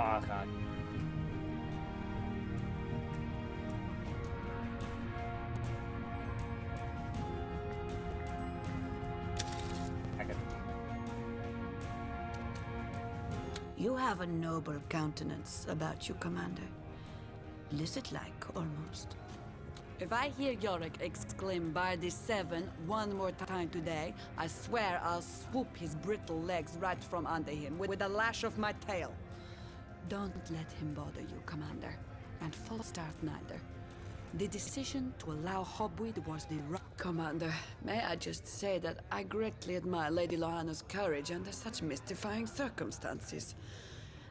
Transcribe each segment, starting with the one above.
I can't. I can. You have a noble countenance about you, Commander. Lizard-like, almost. If I hear Yorick exclaim Bardi 7 one more time today, I swear I'll swoop his brittle legs right from under him with a lash of my tail. Don't let him bother you, Commander. And Falstaff neither. The decision to allow Hobweed was the right... Commander, may I just say that I greatly admire Lady Lohanna's courage under such mystifying circumstances.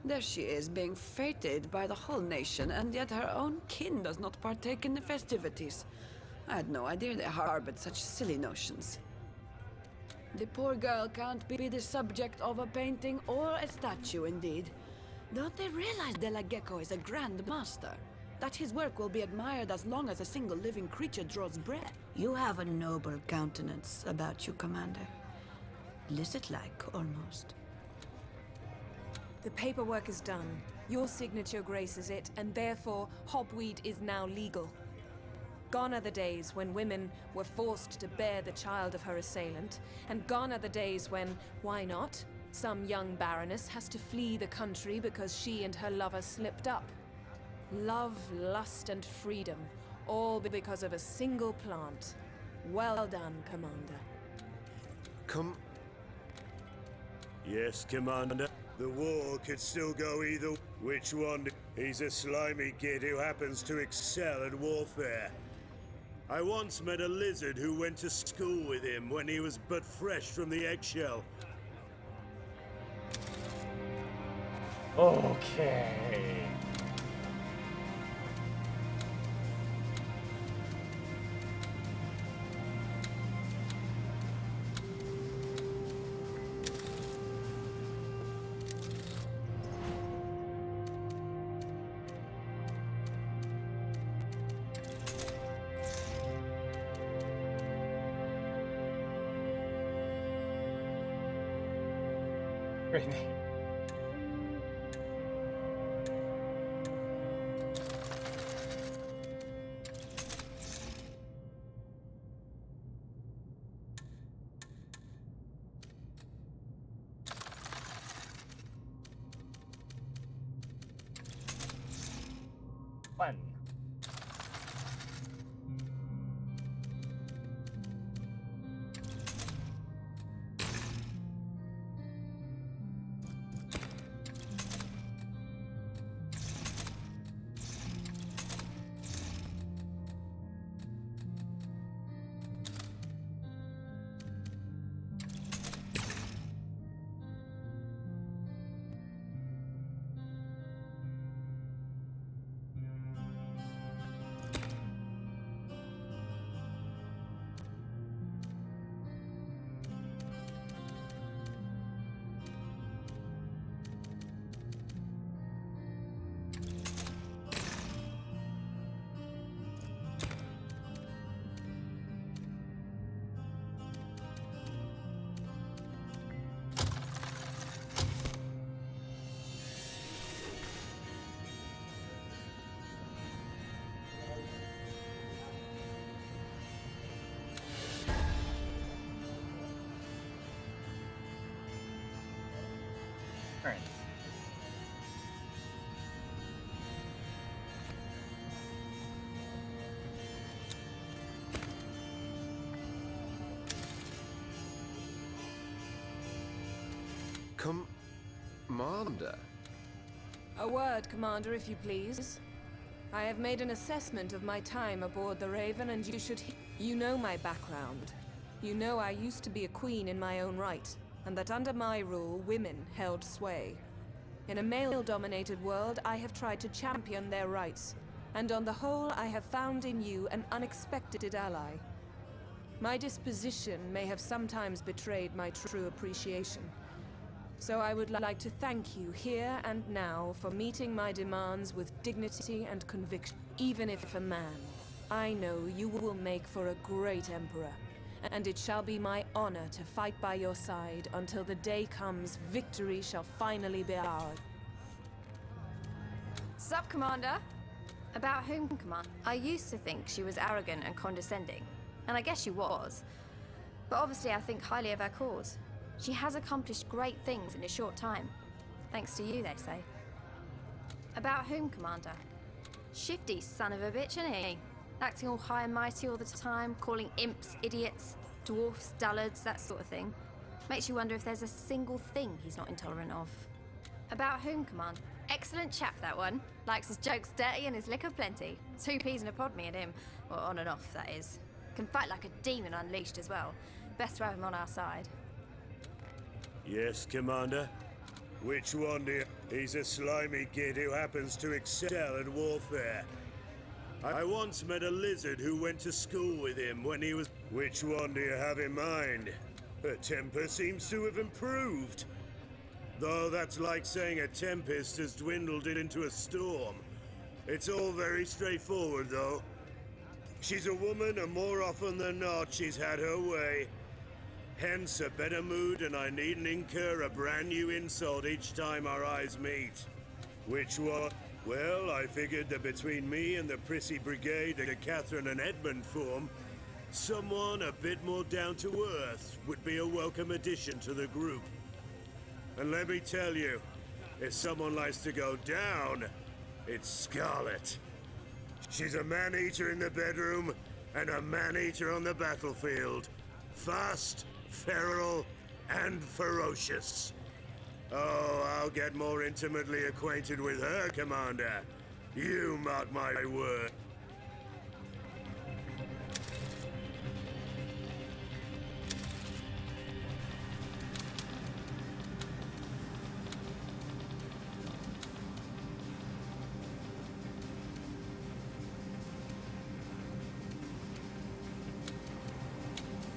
There she is, being feted by the whole nation, and yet her own kin does not partake in the festivities. I had no idea they harbored such silly notions. The poor girl can't be the subject of a painting or a statue, indeed. Don't they realize De La Gecko is a grand master? That his work will be admired as long as a single living creature draws breath? You have a noble countenance about you, Commander. Lizard-like, almost. The paperwork is done. Your signature graces it, and therefore, Hobweed is now legal. Gone are the days when women were forced to bear the child of her assailant, and gone are the days when, why not, some young baroness has to flee the country because she and her lover slipped up. Love, lust, and freedom, all because of a single plant. Well done, Commander. Yes, Commander. The war could still go either. Which one? He's a slimy kid who happens to excel at warfare. I once met a lizard who went to school with him when he was but fresh from the eggshell. Okay. Really? One. Turns. Commander? A word, Commander, if you please. I have made an assessment of my time aboard the Raven, and you should... You know my background. You know I used to be a queen in my own right, and that under my rule, women held sway. In a male-dominated world, I have tried to champion their rights, and on the whole, I have found in you an unexpected ally. My disposition may have sometimes betrayed my true appreciation. So I would like to thank you here and now for meeting my demands with dignity and conviction. Even if a man, I know you will make for a great emperor, and it shall be my honor to fight by your side until the day comes victory shall finally be ours. Sup, Commander? About whom, Commander? I used to think she was arrogant and condescending, and I guess she was. But obviously I think highly of her cause. She has accomplished great things in a short time. Thanks to you, they say. About whom, Commander? Shifty son of a bitch, isn't he? Acting all high and mighty all the time, calling imps idiots, dwarfs dullards, that sort of thing. Makes you wonder if there's a single thing he's not intolerant of. About whom, Commander? Excellent chap, that one. Likes his jokes dirty and his liquor plenty. 2 peas in a pod, me and him. Well, on and off, that is. Can fight like a demon unleashed as well. Best to have him on our side. Yes, Commander? Which one do you... He's a slimy kid who happens to excel at warfare. I once met a lizard who went to school with him when he was... Which one do you have in mind? Her temper seems to have improved. Though that's like saying a tempest has dwindled it into a storm. It's all very straightforward, though. She's a woman, and more often than not, she's had her way. Hence a better mood, and I needn't incur a brand new insult each time our eyes meet. Which one? Well, I figured that between me and the prissy brigade that Catherine and Edmund form, someone a bit more down to earth would be a welcome addition to the group. And let me tell you, if someone likes to go down, it's Scarlet. She's a man-eater in the bedroom and a man-eater on the battlefield. Fast, feral, and ferocious. Oh, I'll get more intimately acquainted with her, Commander. You mark my word.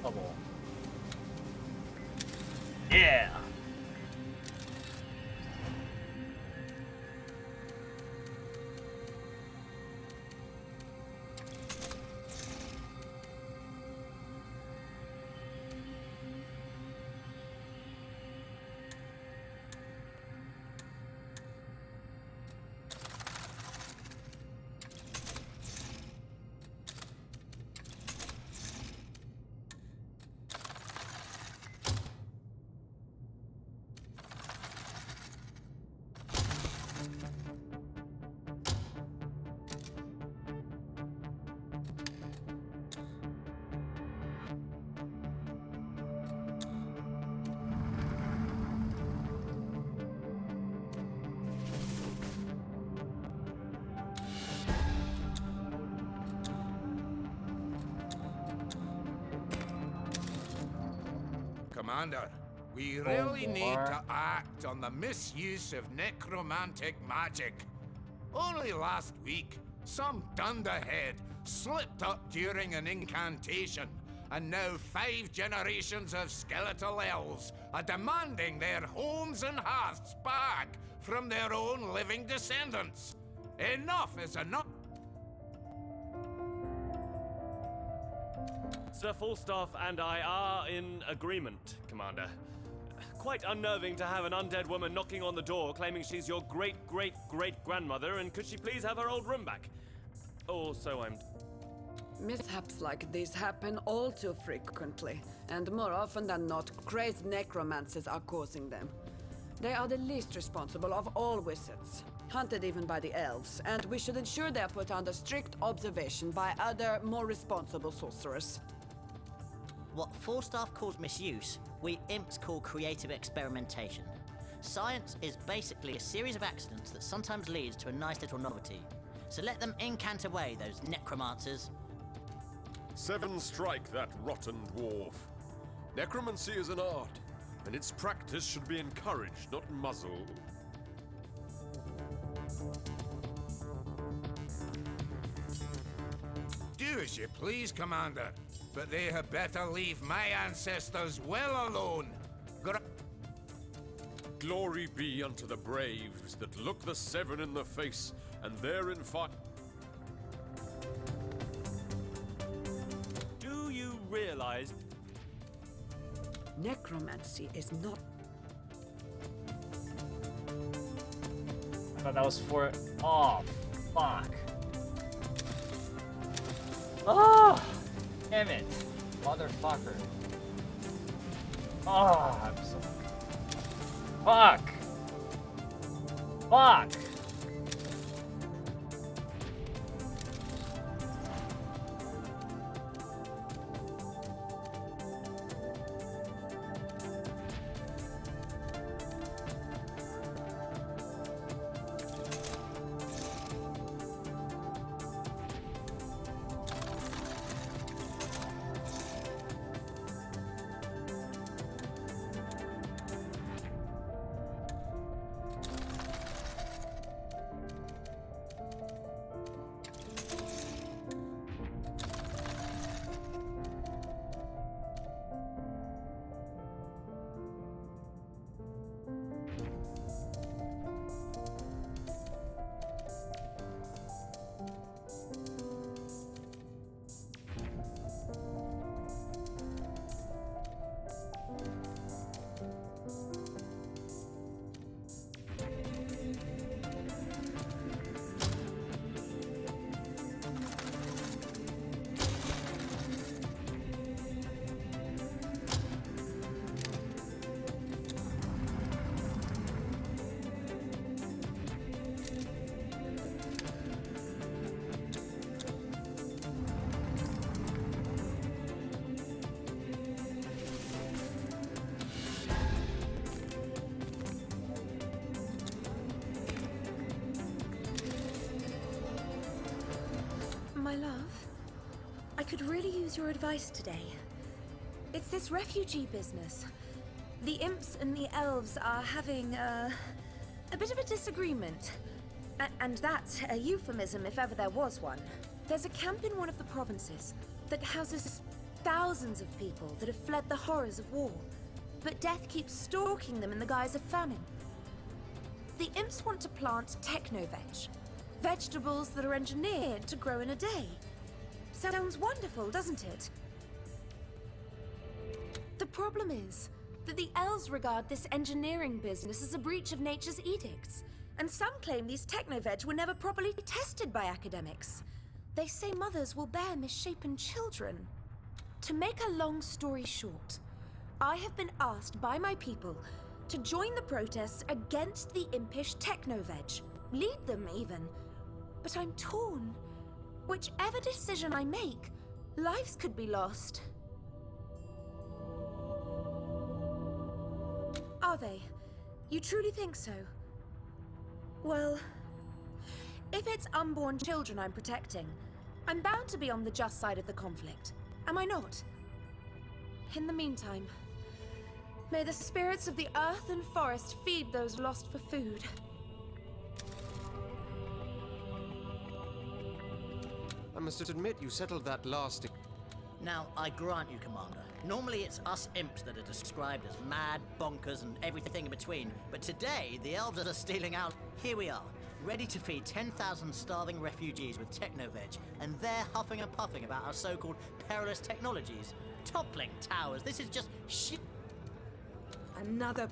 Come on. Yeah. Commander, we really need to act on the misuse of necromantic magic. Only last week, some dunderhead slipped up during an incantation, and now 5 generations of skeletal elves are demanding their homes and hearths back from their own living descendants. Enough is enough. Sir Falstaff and I are in agreement, Commander. Quite unnerving to have an undead woman knocking on the door claiming she's your great-great-great-grandmother, and could she please have her old room back? Or so I'm... Mishaps like these happen all too frequently, and more often than not, crazed necromancers are causing them. They are the least responsible of all wizards, hunted even by the elves, and we should ensure they are put under strict observation by other, more responsible sorcerers. What Falstaff calls misuse, we imps call creative experimentation. Science is basically a series of accidents that sometimes leads to a nice little novelty. So let them incant away, those necromancers. 7 strike that rotten dwarf. Necromancy is an art, and its practice should be encouraged, not muzzled. Do as you please, Commander, but they had better leave my ancestors well alone. Glory be unto the braves that look the 7 in the face, and therein fight. Do you realize... Necromancy is not... thought that was for. Oh, fuck. Oh, damn it, motherfucker. Oh, I'm so. Fuck. Fuck. My love, I could really use your advice today. It's this refugee business. The imps and the elves are having a bit of a disagreement. And that's a euphemism if ever there was one. There's a camp in one of the provinces that houses thousands of people that have fled the horrors of war. But death keeps stalking them in the guise of famine. The imps want to plant techno-veg. Vegetables that are engineered to grow in a day. Sounds wonderful, doesn't it? The problem is that the elves regard this engineering business as a breach of nature's edicts, and some claim these techno-veg were never properly tested by academics. They say mothers will bear misshapen children. To make a long story short, I have been asked by my people to join the protests against the impish techno-veg. Lead them, even. But I'm torn. Whichever decision I make, lives could be lost. Are they? You truly think so? Well, if it's unborn children I'm protecting, I'm bound to be on the just side of the conflict. Am I not? In the meantime, may the spirits of the earth and forest feed those lost for food. I must admit, you settled that last... Now, I grant you, Commander. Normally it's us imps that are described as mad, bonkers, and everything in between. But today, the elves are stealing out. Here we are, ready to feed 10,000 starving refugees with techno-veg, and they're huffing and puffing about our so-called perilous technologies. Toppling towers, this is just shit. Another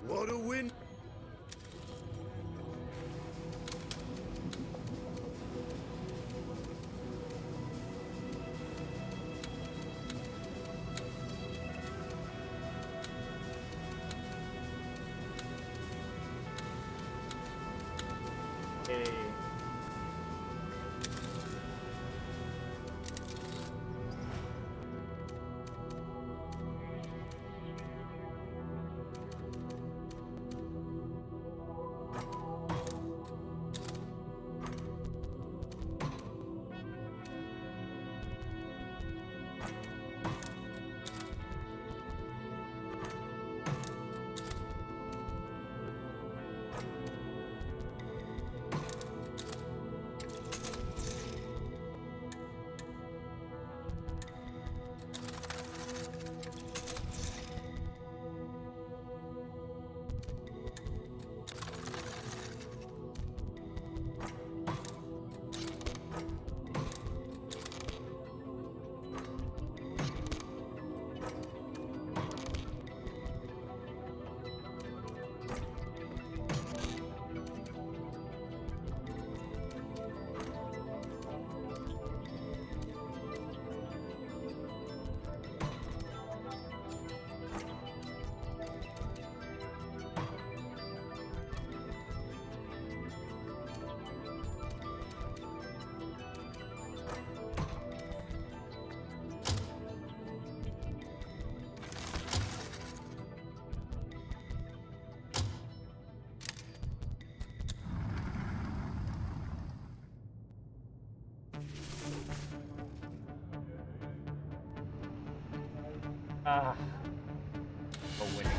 What a win! Ah. For winning.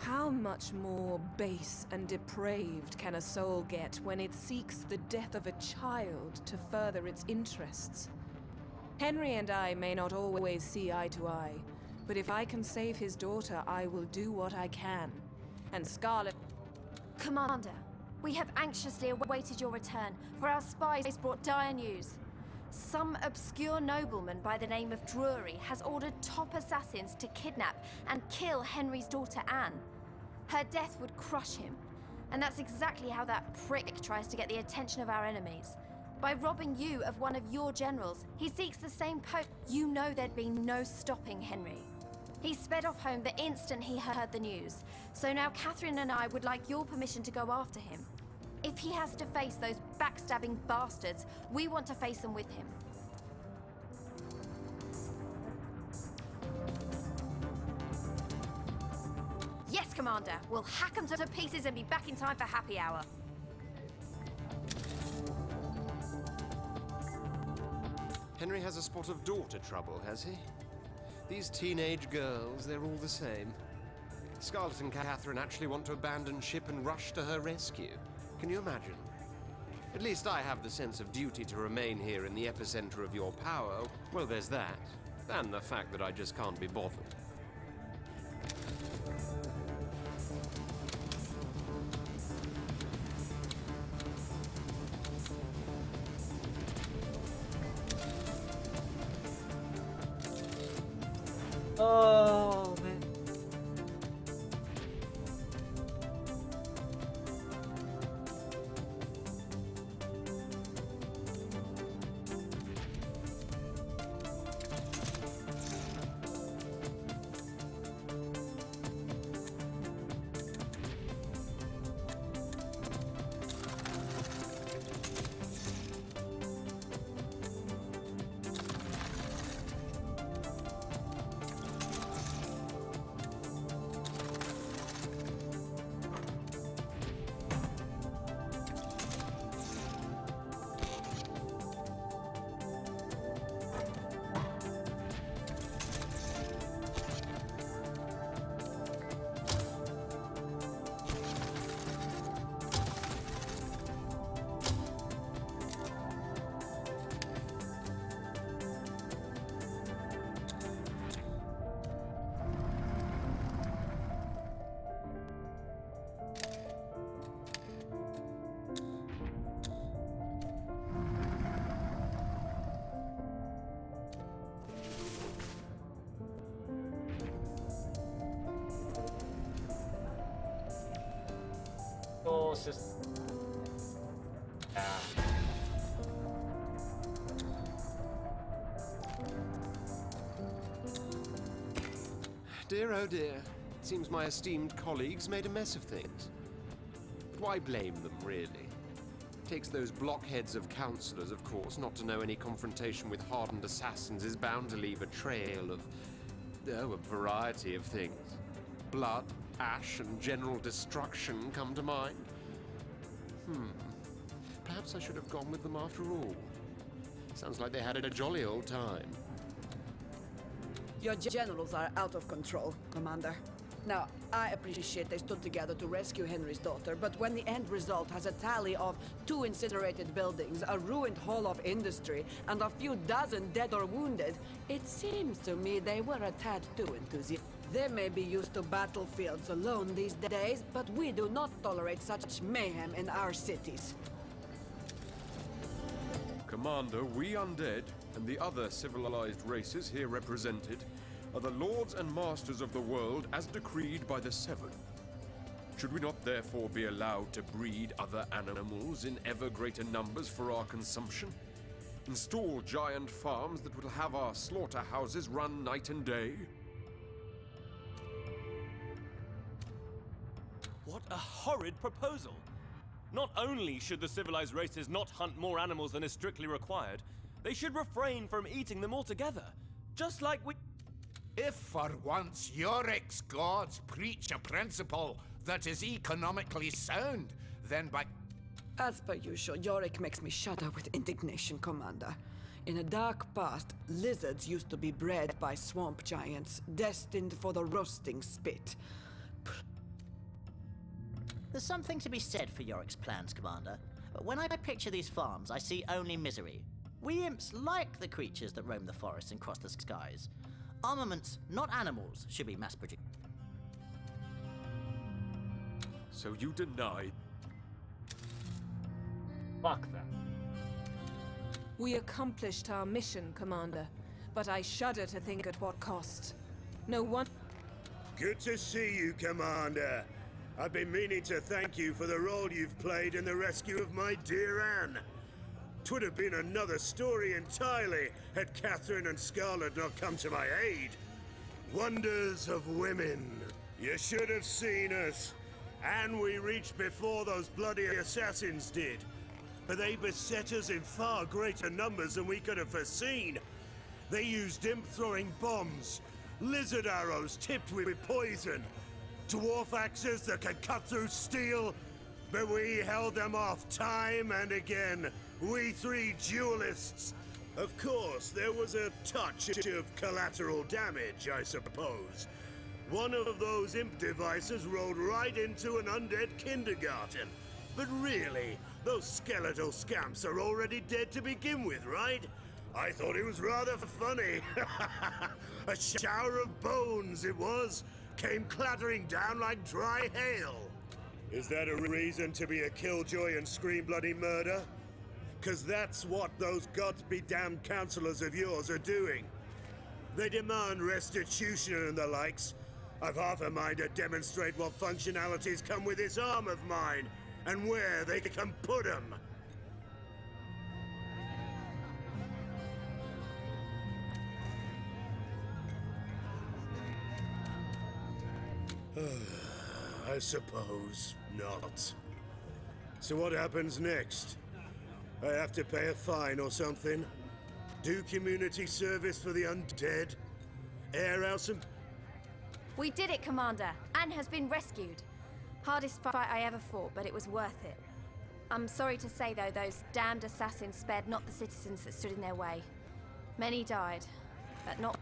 How much more base and depraved can a soul get when it seeks the death of a child to further its interests? Henry and I may not always see eye to eye, but if I can save his daughter, I will do what I can. And Scarlet... Commander, we have anxiously awaited your return, for our spies brought dire news. Some obscure nobleman by the name of Drury has ordered top assassins to kidnap and kill Henry's daughter Anne. Her death would crush him, and that's exactly how that prick tries to get the attention of our enemies. By robbing you of one of your generals, he seeks the same post. You know there'd be no stopping Henry. He sped off home the instant he heard the news, so now Catherine and I would like your permission to go after him. If he has to face those backstabbing bastards, we want to face them with him. Yes, Commander. We'll hack them to pieces and be back in time for happy hour. Henry has a spot of daughter trouble, has he? These teenage girls, they're all the same. Scarlet and Catherine actually want to abandon ship and rush to her rescue. Can you imagine? At least I have the sense of duty to remain here in the epicenter of your power. Well, there's that. And the fact that I just can't be bothered. Oh, man. Oh, it's just... Dear, oh dear. It seems my esteemed colleagues made a mess of things. But why blame them, really? It takes those blockheads of counselors, of course, not to know any confrontation with hardened assassins is bound to leave a trail of... oh, a variety of things. Blood, ash, and general destruction come to mind. Perhaps I should have gone with them after all. Sounds like they had a jolly old time. Your generals are out of control, Commander. Now, I appreciate they stood together to rescue Henry's daughter, but when the end result has a tally of 2 incinerated buildings, a ruined hall of industry, and a few dozen dead or wounded, it seems to me they were a tad too enthusiastic. They may be used to battlefields alone these days, but we do not tolerate such mayhem in our cities. Commander, we undead, and the other civilized races here represented, are the lords and masters of the world as decreed by the Seven. Should we not therefore be allowed to breed other animals in ever greater numbers for our consumption? Install giant farms that will have our slaughterhouses run night and day? What a horrid proposal! Not only should the civilized races not hunt more animals than is strictly required, they should refrain from eating them altogether. Just like we... If for once Yorick's gods preach a principle that is economically sound, then by... As per usual, Yorick makes me shudder with indignation, Commander. In a dark past, lizards used to be bred by swamp giants, destined for the roasting spit. There's something to be said for Yorick's plans, Commander. When I picture these farms, I see only misery. We imps like the creatures that roam the forests and cross the skies. Armaments, not animals, should be mass-produced. So you deny? Fuck that. We accomplished our mission, Commander, but I shudder to think at what cost. No one... Good to see you, Commander. I've been meaning to thank you for the role you've played in the rescue of my dear Anne. 'Twould have been another story entirely had Catherine and Scarlet not come to my aid. Wonders of women. You should have seen us. And we reached before those bloody assassins did. But they beset us in far greater numbers than we could have foreseen. They used imp-throwing bombs, lizard arrows tipped with poison, dwarf axes that could cut through steel, but we held them off time and again. We three duelists. Of course, there was a touch of collateral damage, I suppose. One of those imp devices rolled right into an undead kindergarten. But really, those skeletal scamps are already dead to begin with, right? I thought it was rather funny. A shower of bones it was. Came clattering down like dry hail. Is that a reason to be a killjoy and scream bloody murder? 'Cause that's what those gods-be-damned counselors of yours are doing. They demand restitution and the likes. I've half a mind to demonstrate what functionalities come with this arm of mine, and where they can put them. I suppose not. So what happens next? I have to pay a fine or something? Do community service for the undead? Air out some... We did it, Commander. Anne has been rescued. Hardest fight I ever fought, but it was worth it. I'm sorry to say, though, those damned assassins spared not the citizens that stood in their way. Many died, but not...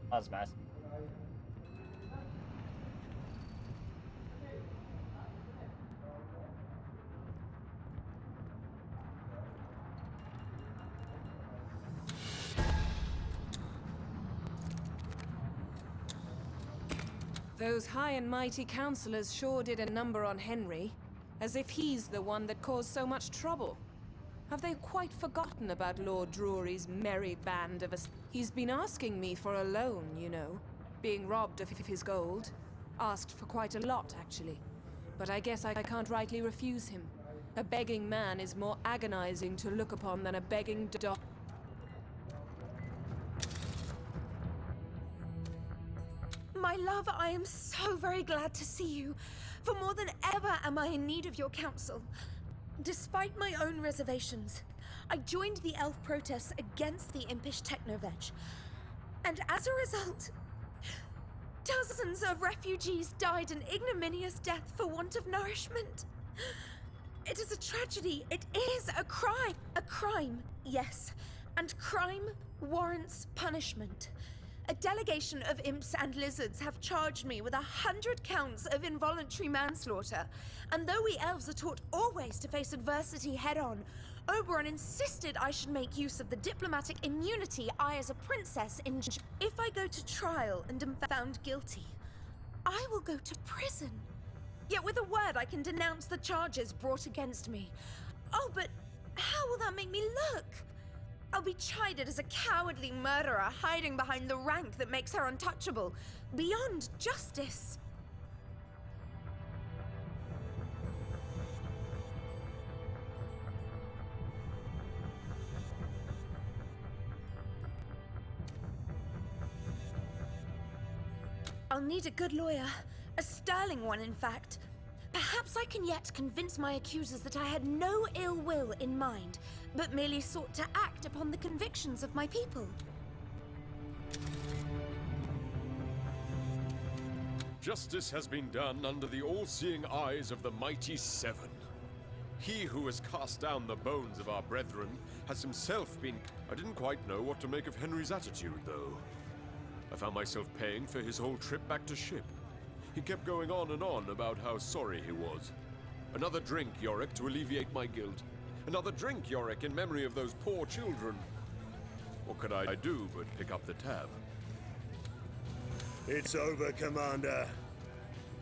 That was bad. Those high and mighty councillors sure did a number on Henry, as if he's the one that caused so much trouble. Have they quite forgotten about Lord Drury's merry band of us? He's been asking me for a loan, you know, being robbed of his gold. Asked for quite a lot, actually. But I guess I can't rightly refuse him. A begging man is more agonizing to look upon than a begging dog. My love, I am so very glad to see you. For more than ever am I in need of your counsel. Despite my own reservations, I joined the elf protests against the impish technoveg. And as a result, dozens of refugees died an ignominious death for want of nourishment. It is a tragedy. It is a crime. A crime, yes. And crime warrants punishment. A delegation of imps and lizards have charged me with 100 counts of involuntary manslaughter. And though we elves are taught always to face adversity head-on, Oberon insisted I should make use of the diplomatic immunity I as a princess enjoy. If I go to trial and am found guilty, I will go to prison. Yet with a word I can denounce the charges brought against me. Oh, but how will that make me look? I'll be chided as a cowardly murderer hiding behind the rank that makes her untouchable, beyond justice. I'll need a good lawyer, a sterling one, in fact. Perhaps I can yet convince my accusers that I had no ill will in mind, but merely sought to act upon the convictions of my people. Justice has been done under the all-seeing eyes of the mighty Seven. He who has cast down the bones of our brethren has himself been... I didn't quite know what to make of Henry's attitude, though. I found myself paying for his whole trip back to ship. He kept going on and on about how sorry he was. Another drink, Yorick, to alleviate my guilt. Another drink, Yorick, in memory of those poor children. What could I do but pick up the tab? It's over, Commander.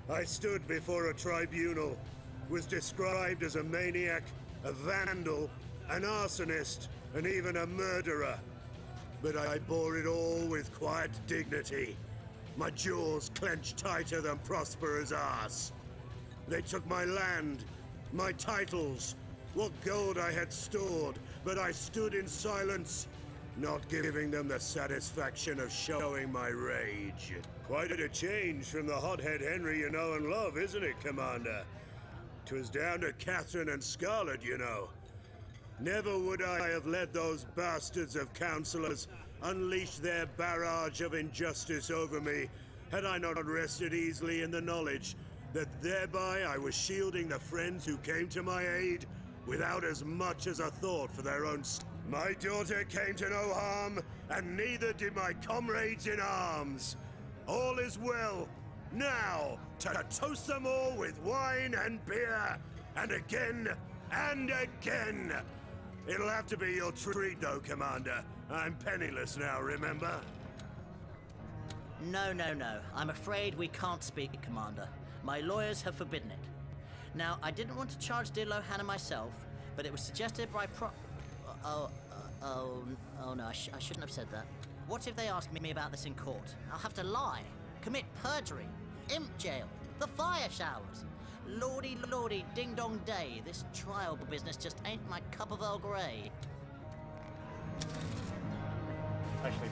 I stood before a tribunal, was described as a maniac, a vandal, an arsonist, and even a murderer. But I bore it all with quiet dignity. My jaws clenched tighter than Prospero's ass. They took my land, my titles, what gold I had stored, but I stood in silence, not giving them the satisfaction of showing my rage. Quite a change from the hothead Henry you know and love, isn't it, Commander? 'Twas down to Catherine and Scarlet, you know. Never would I have let those bastards of councillors unleash their barrage of injustice over me had I not rested easily in the knowledge that thereby I was shielding the friends who came to my aid without as much as a thought for their own... My daughter came to no harm, and neither did my comrades in arms. All is well. Now, to toast them all with wine and beer, and again, and again. It'll have to be your treat, though, Commander. I'm penniless now, remember? No, no, no. I'm afraid we can't speak, Commander. My lawyers have forbidden it. Now, I didn't want to charge dear Lohana myself, but it was suggested by oh no, I shouldn't have said that. What if they ask me about this in court? I'll have to lie, commit perjury, imp jail, the fire showers. Lordy, lordy, ding-dong day. This trial business just ain't my cup of Earl Grey. Actually,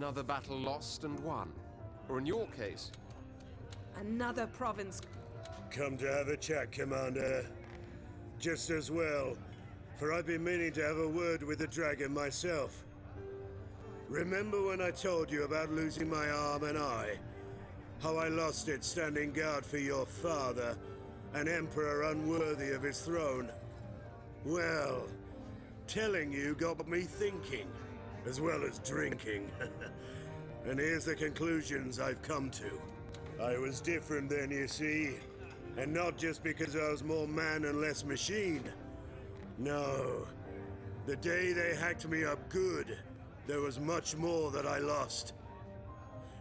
Another battle lost and won. Or in your case, Another province. Come to have a chat, Commander. Just as well, for I've been meaning to have a word with the dragon myself. Remember when I told you about losing my arm and eye? How I lost it standing guard for your father, an emperor unworthy of his throne? Well, telling you got me thinking, as well as drinking. And here's the conclusions I've come to. I was different then, you see. And not just because I was more man and less machine. No. The day they hacked me up good, there was much more that I lost.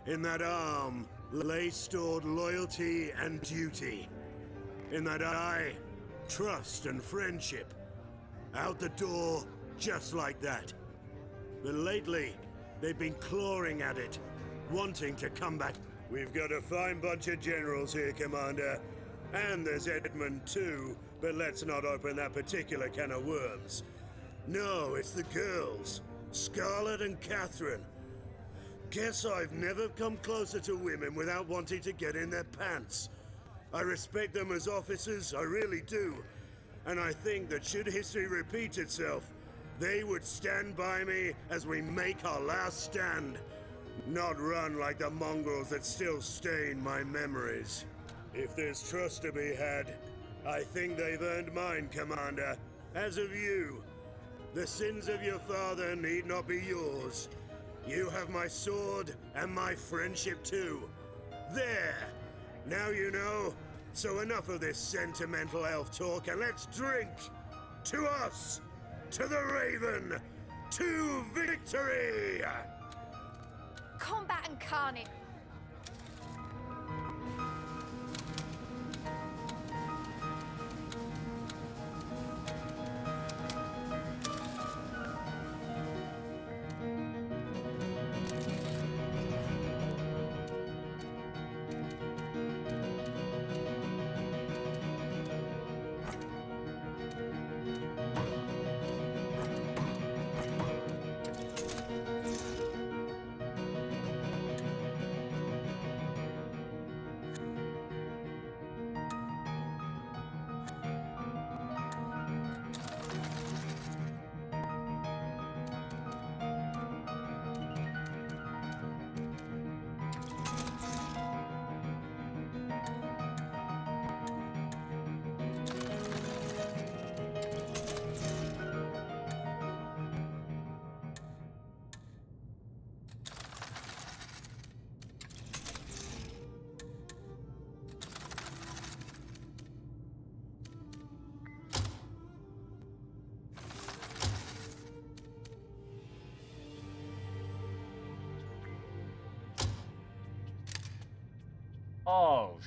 In that arm lay stored loyalty and duty. In that eye, trust and friendship. Out the door, just like that. But lately, they've been clawing at it, wanting to come back. We've got a fine bunch of generals here, Commander. And there's Edmund too, but let's not open that particular can of worms. No, it's the girls, Scarlet and Catherine. Guess I've never come closer to women without wanting to get in their pants. I respect them as officers, I really do. And I think that should history repeat itself, they would stand by me as we make our last stand. Not run like the mongrels that still stain my memories. If there's trust to be had, I think they've earned mine, Commander. As of you, the sins of your father need not be yours. You have my sword and my friendship too. There! Now you know. So enough of this sentimental elf talk and let's drink! To us! To the Raven! To victory! Combat and carnage. Oh,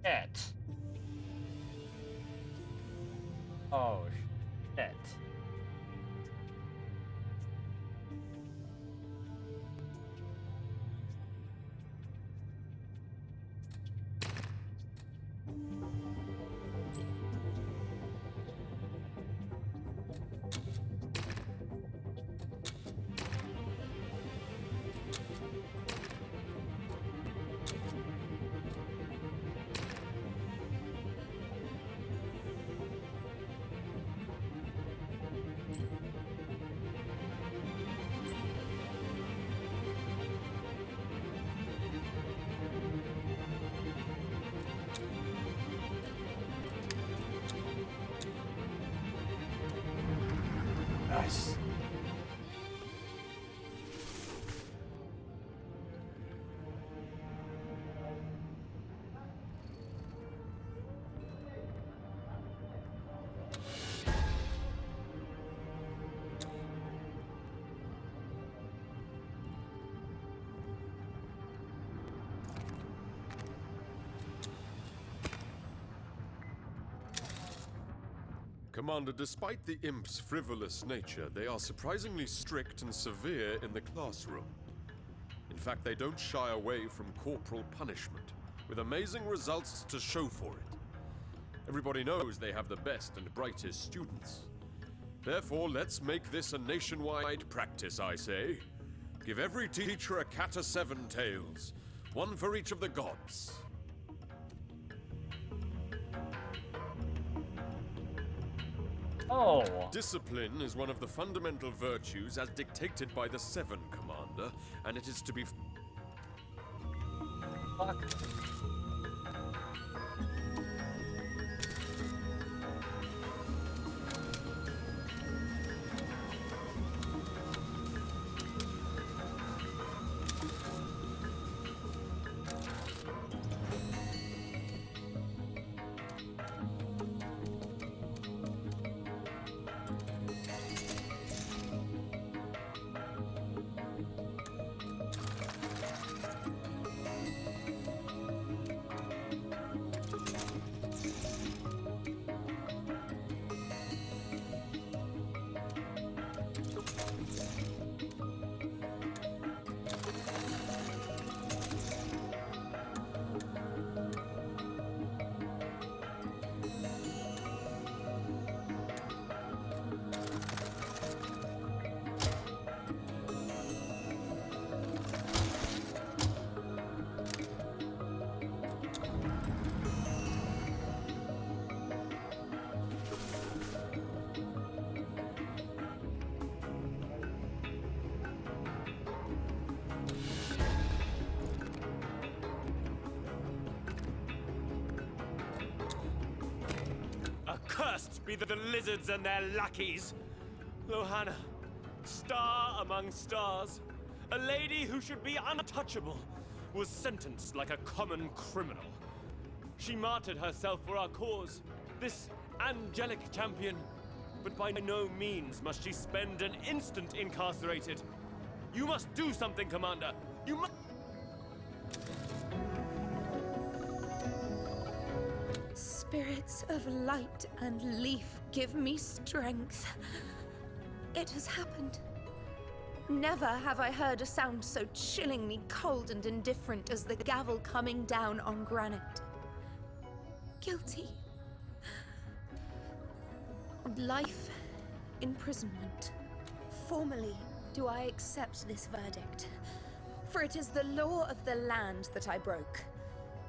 shit. Oh, shit. Nice. Commander, despite the imp's frivolous nature, they are surprisingly strict and severe in the classroom. In fact, they don't shy away from corporal punishment, with amazing results to show for it. Everybody knows they have the best and brightest students. Therefore, let's make this a nationwide practice, I say. Give every teacher a cat of 7 tails, one for each of the gods. Oh. Discipline is one of the fundamental virtues as dictated by the 7, Commander, and it is to be... Fuck. Accursed be the lizards and their lackeys! Lohanna, star among stars, a lady who should be untouchable, was sentenced like a common criminal. She martyred herself for our cause, this angelic champion, but by no means must she spend an instant incarcerated. You must do something, Commander! You must... Spirits of light and leaf, give me strength. It has happened. Never have I heard a sound so chillingly cold and indifferent as the gavel coming down on granite. Guilty. Of life imprisonment. Formally do I accept this verdict, for it is the law of the land that I broke.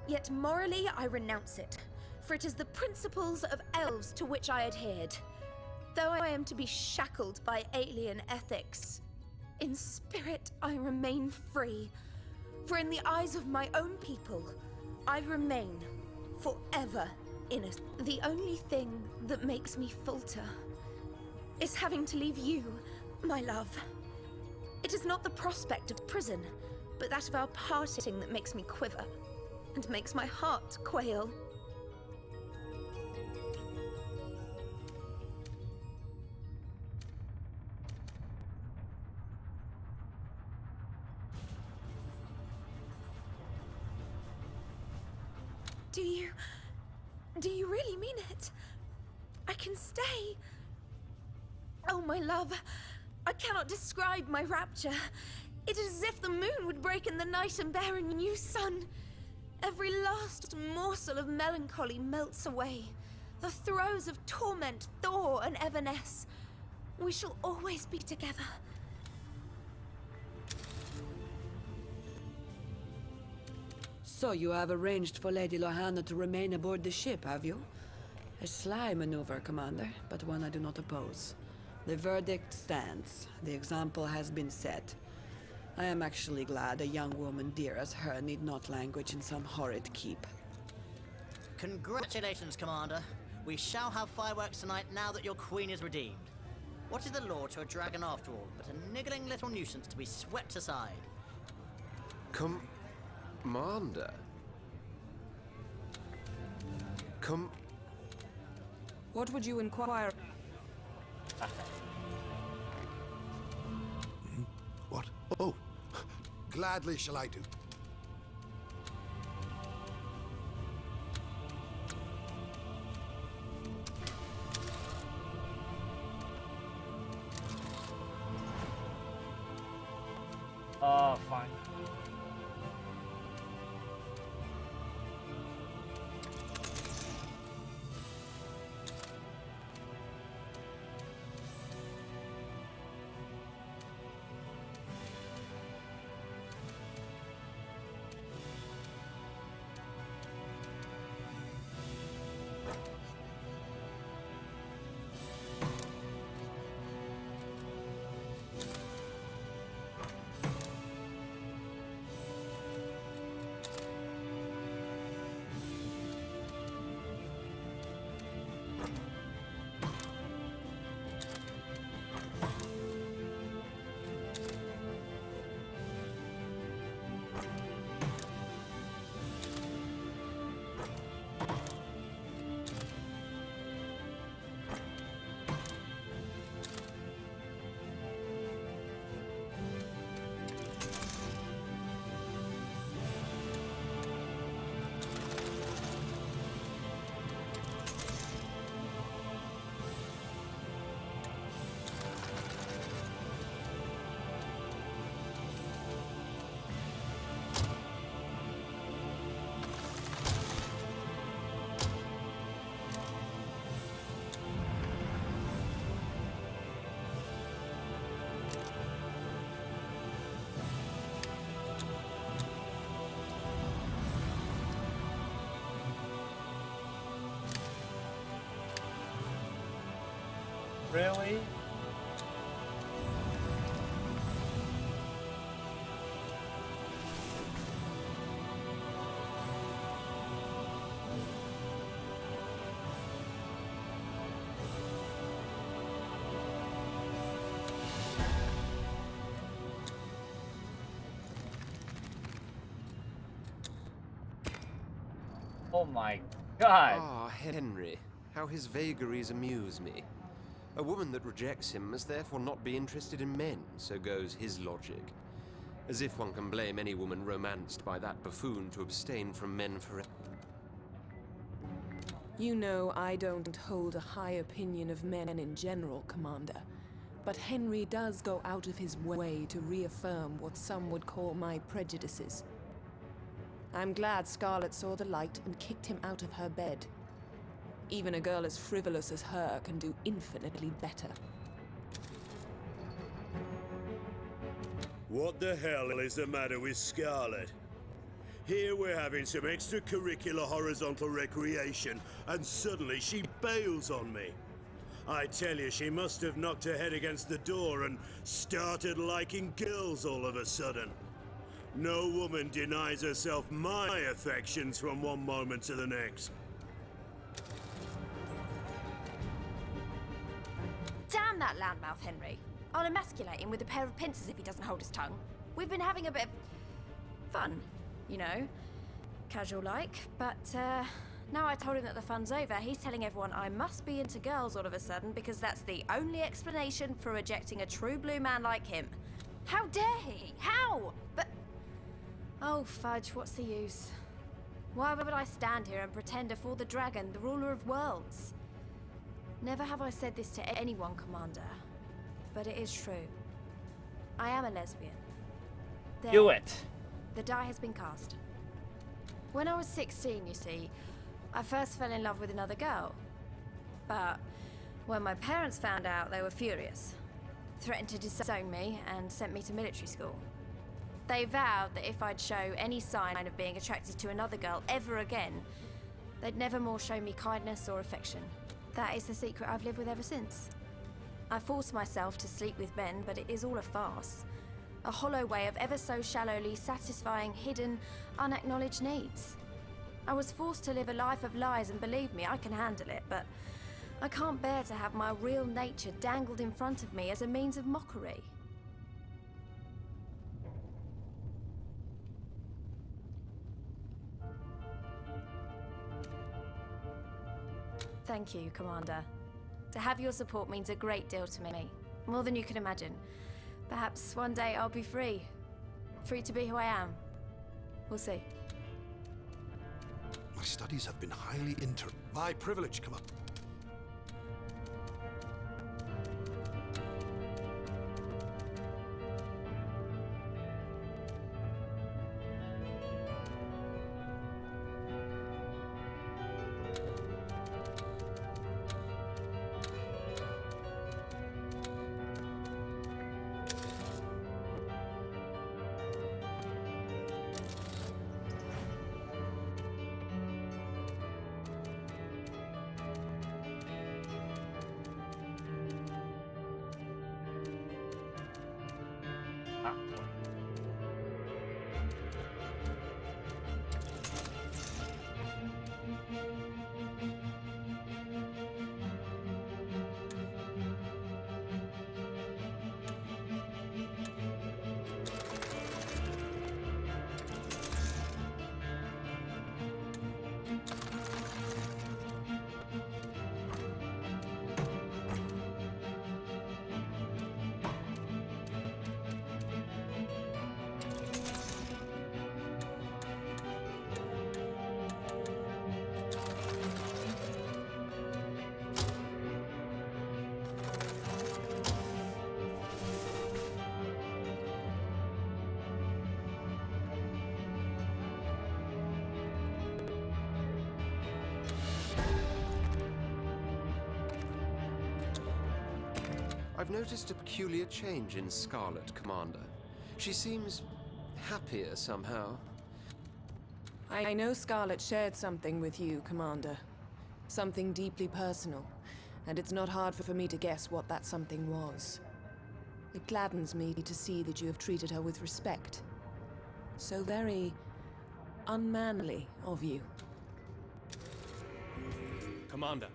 Yet morally I renounce it, for it is the principles of elves to which I adhered. Though I am to be shackled by alien ethics, in spirit I remain free, for in the eyes of my own people, I remain forever innocent. The only thing that makes me falter is having to leave you, my love. It is not the prospect of prison, but that of our parting that makes me quiver, and makes my heart quail. Do you really mean it? I can stay. Oh, my love, I cannot describe my rapture. It is as if the moon would break in the night and bear a new sun. Every last morsel of melancholy melts away. The throes of torment thaw and evanesce. We shall always be together. So you have arranged for Lady Lohanna to remain aboard the ship, have you? A sly maneuver, Commander, but one I do not oppose. The verdict stands. The example has been set. I am actually glad a young woman dear as her need not languish in some horrid keep. Congratulations, Commander. We shall have fireworks tonight now that your queen is redeemed. What is the law to a dragon after all, but a niggling little nuisance to be swept aside? Commander? What would you inquire? What? Oh, gladly shall I do. Fine. Really? Oh my god! Ah, Henry. How his vagaries amuse me. A woman that rejects him must therefore not be interested in men, so goes his logic. As if one can blame any woman romanced by that buffoon to abstain from men forever. You know I don't hold a high opinion of men in general, Commander. But Henry does go out of his way to reaffirm what some would call my prejudices. I'm glad Scarlet saw the light and kicked him out of her bed. Even a girl as frivolous as her can do infinitely better. What the hell is the matter with Scarlet? Here we're having some extracurricular horizontal recreation, and suddenly she bails on me. I tell you, she must have knocked her head against the door and started liking girls all of a sudden. No woman denies herself my affections from one moment to the next. Damn that loudmouth, Henry. I'll emasculate him with a pair of pincers if he doesn't hold his tongue. We've been having a bit of fun, you know, casual-like, but now I told him that the fun's over, he's telling everyone I must be into girls all of a sudden because that's the only explanation for rejecting a true blue man like him. How dare he? How? But... oh, fudge, what's the use? Why would I stand here and pretend before the dragon, the ruler of worlds? Never have I said this to anyone, Commander, but it is true. I am a lesbian. There, Do it! the die has been cast. When I was 16, you see, I first fell in love with another girl. But when my parents found out, they were furious. Threatened to disown me and sent me to military school. They vowed that if I'd show any sign of being attracted to another girl ever again, they'd never more show me kindness or affection. That is the secret I've lived with ever since. I force myself to sleep with men, but it is all a farce. A hollow way of ever so shallowly satisfying hidden, unacknowledged needs. I was forced to live a life of lies, and believe me, I can handle it, but I can't bear to have my real nature dangled in front of me as a means of mockery. Thank you, Commander. To have your support means a great deal to me. More than you can imagine. Perhaps one day I'll be free. Free to be who I am. We'll see. My studies have been highly My privilege, come up. I've noticed a peculiar change in Scarlet, Commander. She seems happier somehow. I know Scarlet shared something with you, Commander. Something deeply personal. and it's not hard for me to guess what that something was. It gladdens me to see that you have treated her with respect. So very unmanly of you. Commander,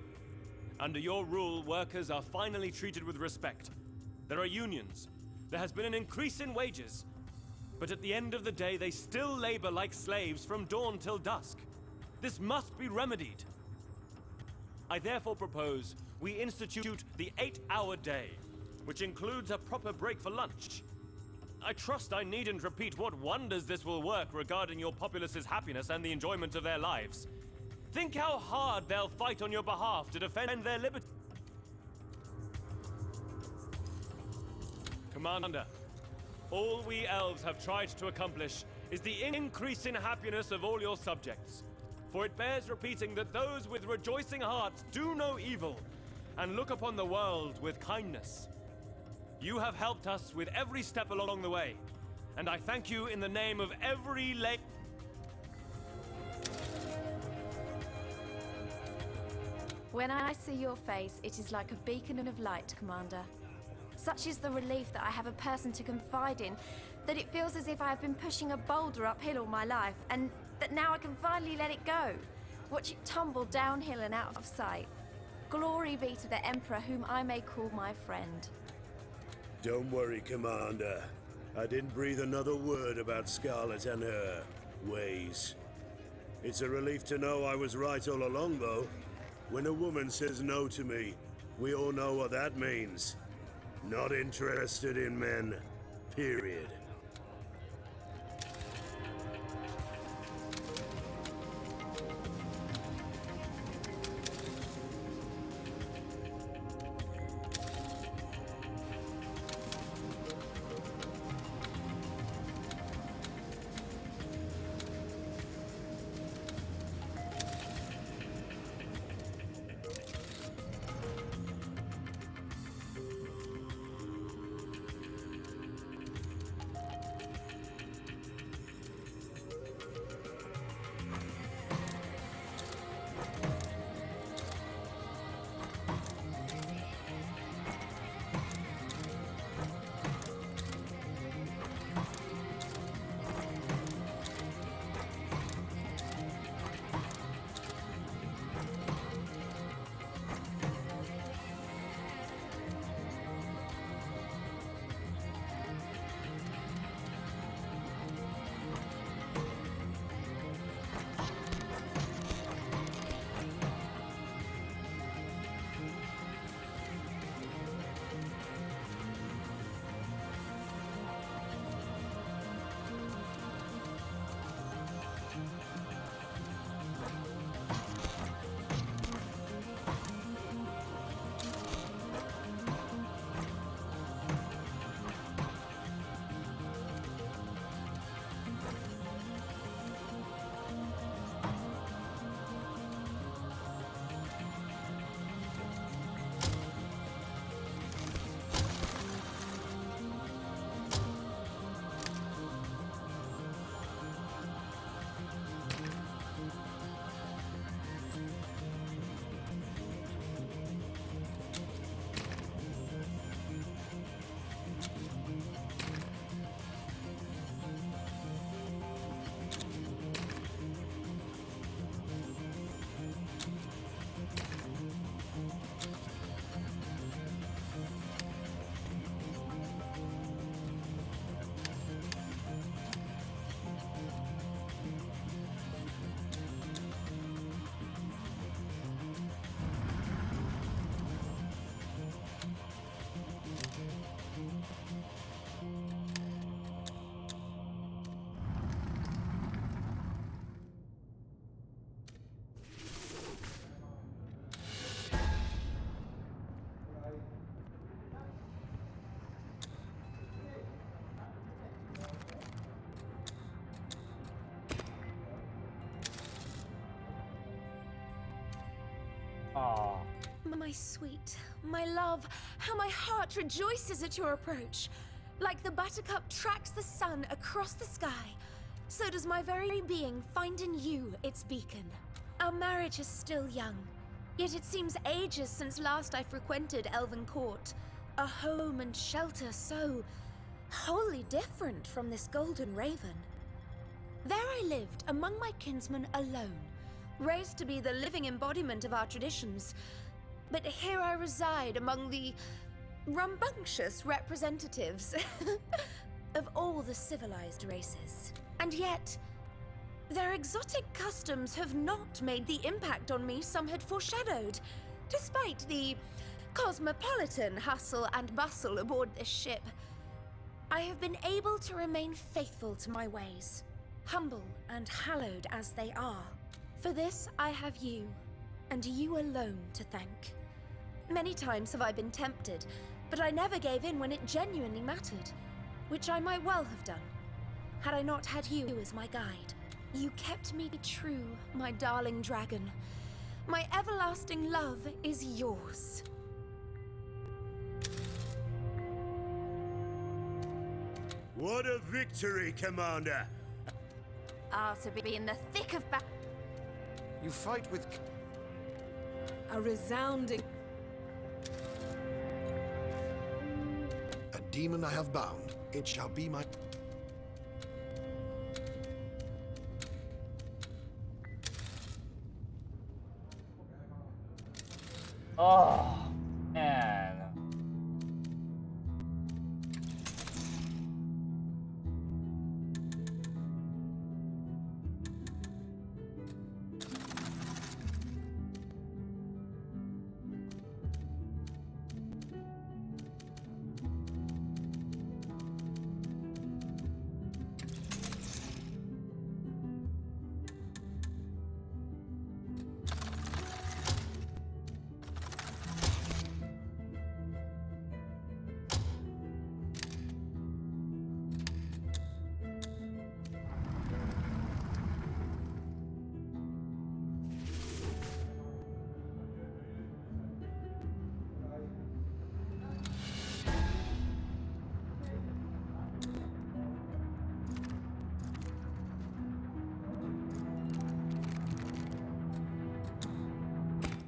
under your rule, workers are finally treated with respect. There are unions. There has been an increase in wages. But at the end of the day, they still labor like slaves from dawn till dusk. This must be remedied. I therefore propose we institute the 8-hour day, which includes a proper break for lunch. I trust I needn't repeat what wonders this will work regarding your populace's happiness and the enjoyment of their lives. Think how hard they'll fight on your behalf to defend their liberty. Commander, all we elves have tried to accomplish is the increase in happiness of all your subjects. For it bears repeating that those with rejoicing hearts do no evil, and look upon the world with kindness. You have helped us with every step along the way, and I thank you in the name of every When I see your face, it is like a beacon of light, Commander. Such is the relief that I have a person to confide in, that it feels as if I have been pushing a boulder uphill all my life, and that now I can finally let it go. Watch it tumble downhill and out of sight. Glory be to the Emperor, whom I may call my friend. Don't worry, Commander. I didn't breathe another word about Scarlet and her ways. It's a relief to know I was right all along, though. When a woman says no to me, we all know what that means. Not interested in men, period. Aw. My sweet, my love, how my heart rejoices at your approach. Like the buttercup tracks the sun across the sky, so does my very being find in you its beacon. Our marriage is still young, Yet it seems ages since last I frequented Elven Court. A home and shelter so wholly different from this golden raven. There I lived among my kinsmen alone, raised to be the living embodiment of our traditions. But here I reside among the rambunctious representatives of all the civilized races. And yet, their exotic customs have not made the impact on me some had foreshadowed, despite the cosmopolitan hustle and bustle aboard this ship. I have been able to remain faithful to my ways, humble and hallowed as they are. For this I have you, and you alone to thank. Many times have I been tempted, but I never gave in when it genuinely mattered, which I might well have done, had I not had you as my guide. You kept me true, my darling dragon. My everlasting love is yours. What a victory, Commander! To be in the thick of battle. You fight with... A resounding... A demon I have bound, it shall be my... Oh, man.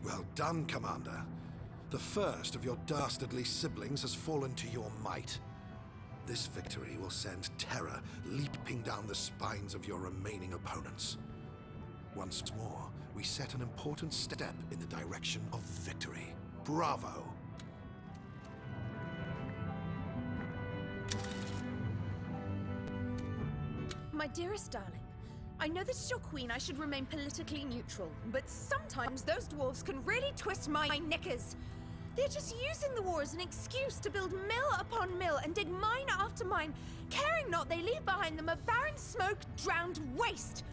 Well done, Commander. The first of your dastardly siblings has fallen to your might. This victory will send terror leaping down the spines of your remaining opponents. Once more, we set an important step in the direction of victory. Bravo! My dearest darling, I know that as your queen I should remain politically neutral, but sometimes those dwarves can really twist my knickers. They're just using the war as an excuse to build mill upon mill and dig mine after mine, caring not they leave behind them a barren smoke, drowned waste.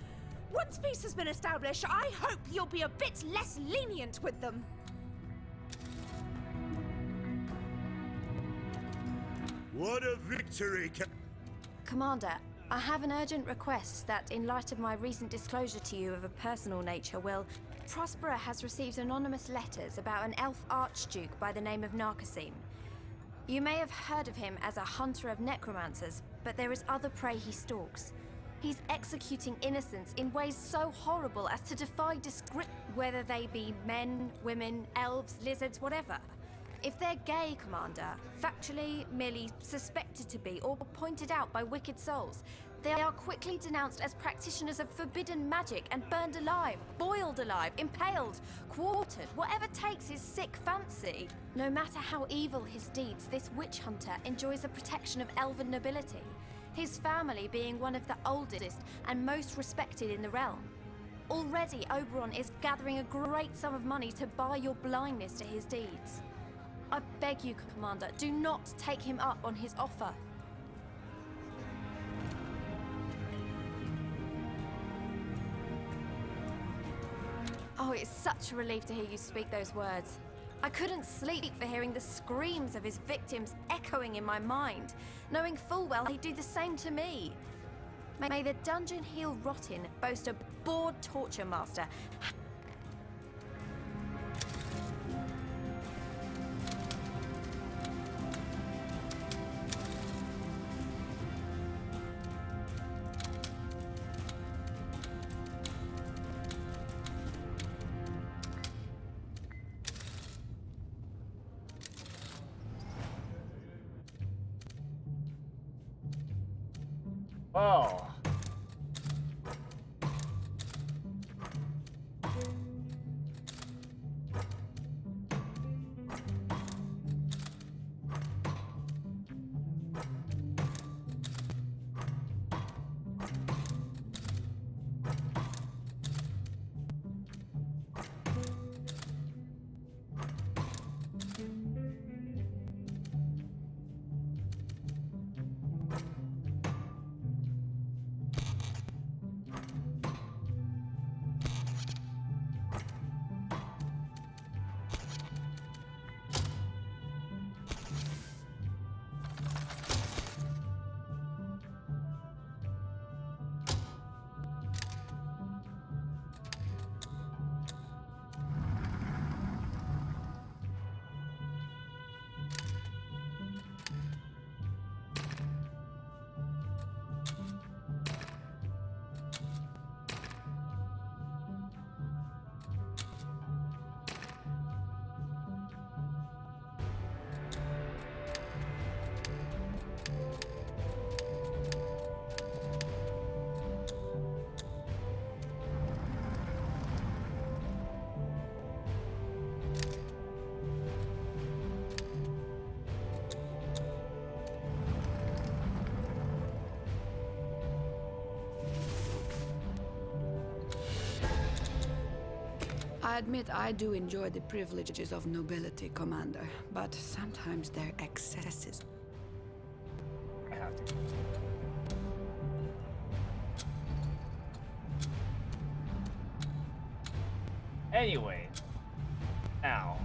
Once peace has been established, I hope you'll be a bit less lenient with them. What a victory, Commander, I have an urgent request that, in light of my recent disclosure to you of a personal nature, Prospera has received anonymous letters about an elf archduke by the name of Narcosim. You may have heard of him as a hunter of necromancers, but there is other prey he stalks. He's executing innocents in ways so horrible as to defy description, whether they be men, women, elves, lizards, whatever. If they're gay, Commander, factually, merely suspected to be, or pointed out by wicked souls, they are quickly denounced as practitioners of forbidden magic and burned alive, boiled alive, impaled, quartered, whatever takes his sick fancy. No matter how evil his deeds, this witch hunter enjoys the protection of elven nobility, his family being one of the oldest and most respected in the realm. Already, Oberon is gathering a great sum of money to buy your blindness to his deeds. I beg you, Commander, do not take him up on his offer. Oh, it's such a relief to hear you speak those words. I couldn't sleep for hearing the screams of his victims echoing in my mind, knowing full well he'd do the same to me. May the dungeon he'll rot in boast a bored torture master. Oh. I admit I do enjoy the privileges of nobility, Commander, but sometimes they're excesses. I have to. Anyway, now